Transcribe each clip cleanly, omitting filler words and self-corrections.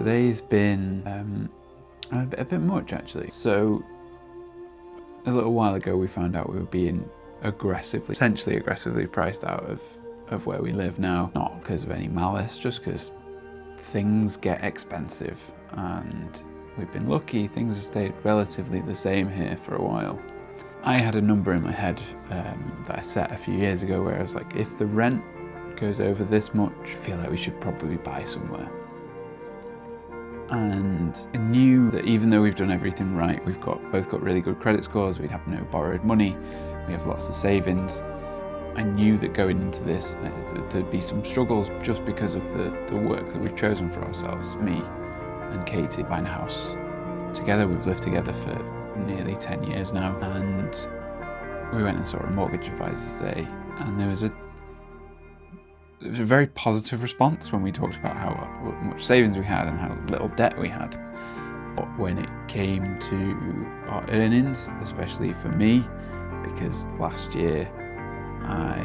Today's been a bit much actually. So a little while ago we found out we were being potentially aggressively priced out of where we live now. Not because of any malice, just because things get expensive, and we've been lucky, things have stayed relatively the same here for a while. I had a number in my head that I set a few years ago where I was like, if the rent goes over this much, I feel like we should probably buy somewhere. And I knew that even though we've done everything right, we've both got really good credit scores, we'd have no borrowed money, we have lots of savings. I knew that going into this, there'd be some struggles just because of the work that we've chosen for ourselves. Me and Katie buying a house together. We've lived together for nearly 10 years now, and we went and saw a mortgage advisor today, and there was a very positive response when we talked about how much savings we had and how little debt we had. But when it came to our earnings, especially for me, because last year I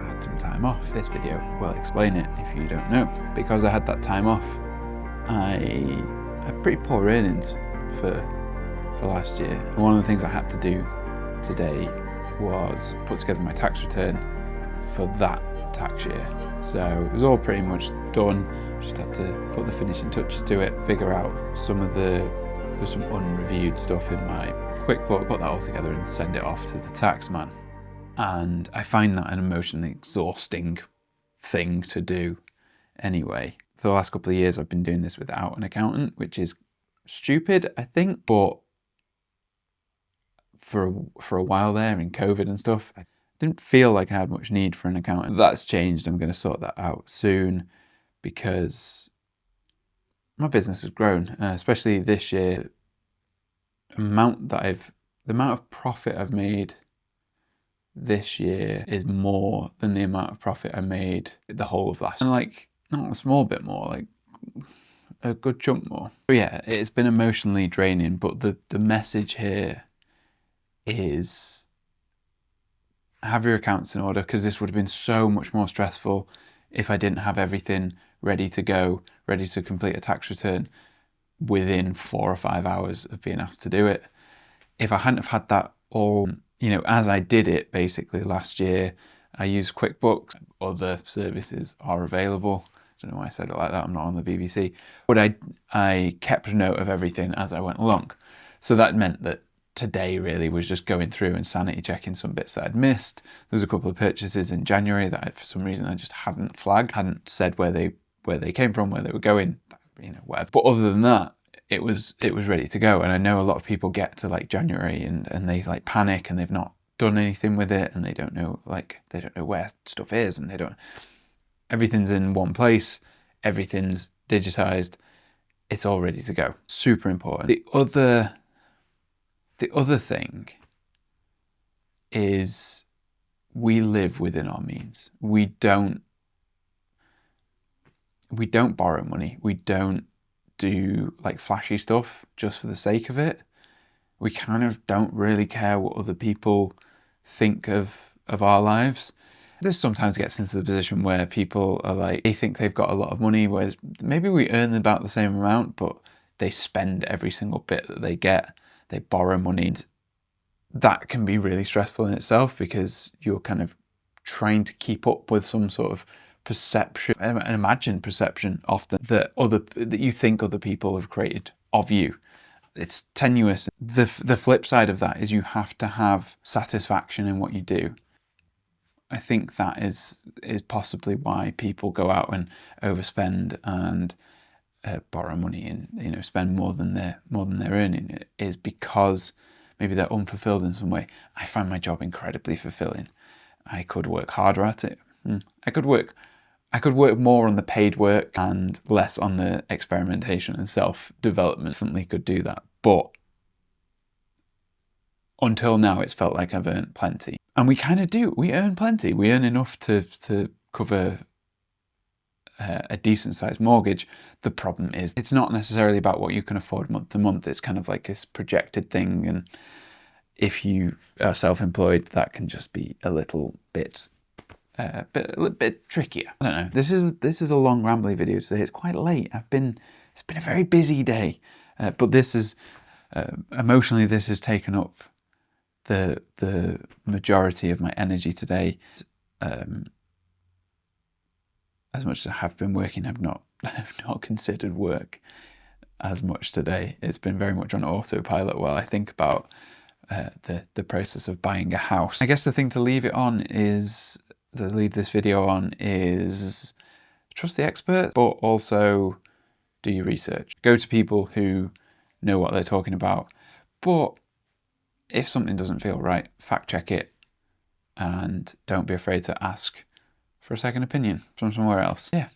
had some time off. This video will explain it if you don't know. Because I had that time off, I had pretty poor earnings for last year. One of the things I had to do today was put together my tax return for that tax year. So it was all pretty much done. Just had to put the finishing touches to it, figure out there's some unreviewed stuff in my QuickBooks, put that all together and send it off to the tax man. And I find that an emotionally exhausting thing to do anyway. For the last couple of years I've been doing this without an accountant, which is stupid, I think, but for a while there in COVID and stuff, I didn't feel like I had much need for an accountant. That's changed. I'm going to sort that out soon because my business has grown, especially this year. The amount of profit I've made this year is more than the amount of profit I made the whole of last year. And like, not a small bit more, like a good chunk more. But yeah, it's been emotionally draining, but the message here is have your accounts in order, because this would have been so much more stressful if I didn't have everything ready to go, ready to complete a tax return within 4 or 5 hours of being asked to do it. If I hadn't have had that all, as I did it basically last year, I used QuickBooks. Other services are available. I don't know why I said it like that, I'm not on the BBC. But I kept a note of everything as I went along. So that meant that today really was just going through and sanity checking some bits that I'd missed. There was a couple of purchases in January that for some reason I just hadn't flagged, hadn't said where they came from, where they were going, whatever. But other than that, it was ready to go. And I know a lot of people get to like January and they like panic and they've not done anything with it and they don't know where stuff is, and everything's in one place, everything's digitized, it's all ready to go. Super important. The other thing is we live within our means. We don't borrow money. We don't do like flashy stuff just for the sake of it. We kind of don't really care what other people think of our lives. This sometimes gets into the position where people are like, they think they've got a lot of money, whereas maybe we earn about the same amount, but they spend every single bit that they get. They borrow money. That can be really stressful in itself because you're kind of trying to keep up with some sort of perception, an imagined perception often that you think other people have created of you. It's tenuous. The flip side of that is you have to have satisfaction in what you do. I think that is possibly why people go out and overspend and borrow money and spend more than they're earning. It is because maybe they're unfulfilled in some way. I find my job incredibly fulfilling. I could work harder at it. I could work more on the paid work and less on the experimentation and self-development. Definitely could do that, but until now it's felt like I've earned plenty. And we kind of do. We earn plenty. We earn enough to cover a decent sized mortgage. The problem is it's not necessarily about what you can afford month to month. It's kind of like this projected thing, and if you are self-employed, that can just be a little bit a little bit trickier. I don't know. This is a long rambly video today. It's quite late. It's been a very busy day, but this is emotionally this has taken up the majority of my energy today. As much as I have been working, I've not considered work as much today. It's been very much on autopilot while I think about the process of buying a house. I guess the thing to leave this video on is trust the experts, but also do your research. Go to people who know what they're talking about. But if something doesn't feel right, fact check it, and don't be afraid to ask for a second opinion from somewhere else. Yeah,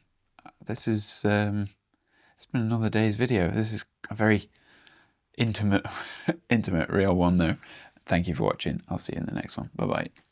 this is it's been another day's video. This is a very intimate real one though. Thank you for watching. I'll see you in the next one. Bye bye.